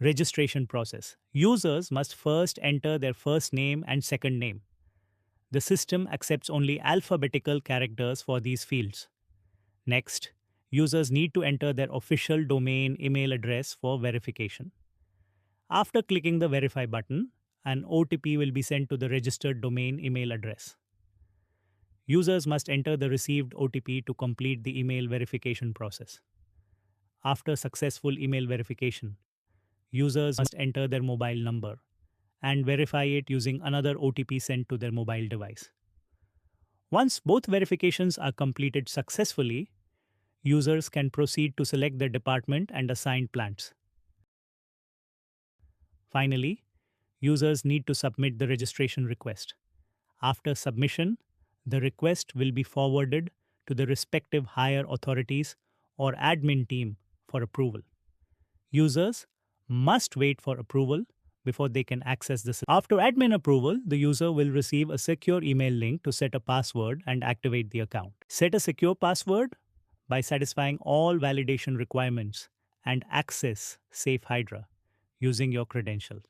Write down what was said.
Registration process. Users must first enter their first name and second name. The system accepts only alphabetical characters for these fields. Next, users need to enter their official domain email address for verification. After clicking the Verify button, an OTP will be sent to the registered domain email address. Users must enter the received OTP to complete the email verification process. After successful email verification, users must enter their mobile number and verify it using another OTP sent to their mobile device. Once both verifications are completed successfully, users can proceed to select their department and assigned plans. Finally, users need to submit the registration request. After submission, the request will be forwarded to the respective higher authorities or admin team for approval. Users must wait for approval before they can access the system. After admin approval, the user will receive a secure email link to set a password and activate the account. Set a secure password by satisfying all validation requirements and access SafeHydra using your credentials.